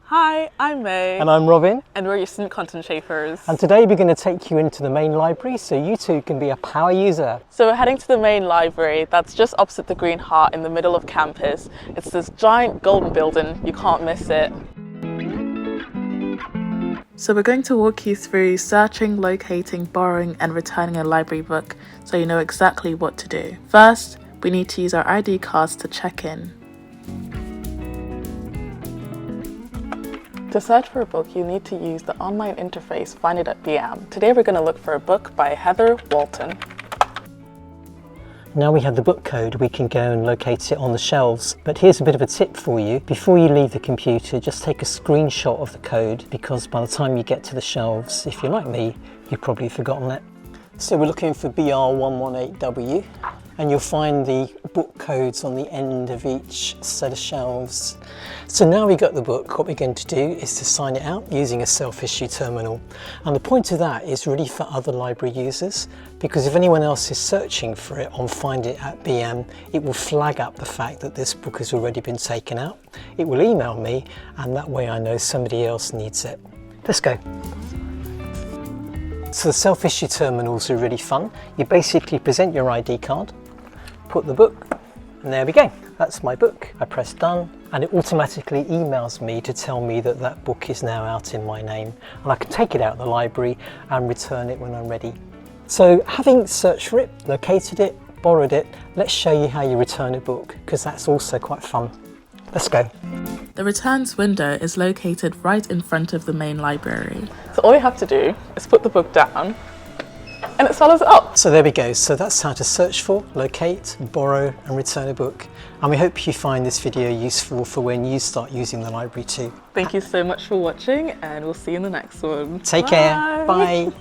Hi, I'm May. And I'm Robin. And we're your student content shapers. And today we're going to take you into the main library so you too can be a power user. So we're heading to the main library that's just opposite the Green Heart in the middle of campus. It's this giant golden building, you can't miss it. So we're going to walk you through searching, locating, borrowing and returning a library book so you know exactly what to do. First, we need to use our ID cards to check in. To search for a book, you need to use the online interface Find It at BM. Today we're going to look for a book by Heather Walton. Now we have the book code, we can go and locate it on the shelves. But here's a bit of a tip for you. Before you leave the computer, just take a screenshot of the code, because by the time you get to the shelves, if you're like me, you've probably forgotten it. So we're looking for BR118W, and you'll find the book codes on the end of each set of shelves. So now we've got the book, what we're going to do is to sign it out using a self-issue terminal. And the point of that is really for other library users, because if anyone else is searching for it on Find It at BM, it will flag up the fact that this book has already been taken out. It will email me, and that way I know somebody else needs it. Let's go. So the self-issue terminals are really fun. You basically present your ID card, put the book, and there we go. That's my book. I press done, and it automatically emails me to tell me that that book is now out in my name, and I can take it out of the library and return it when I'm ready. So having searched for it, located it, borrowed it, let's show you how you return a book, because that's also quite fun. Let's go. The returns window is located right in front of the main library. So all you have to do is put the book down and it follows it up. So there we go. So that's how to search for, locate, borrow and return a book. And we hope you find this video useful for when you start using the library too. Thank you so much for watching, and we'll see you in the next one. Take care. Bye.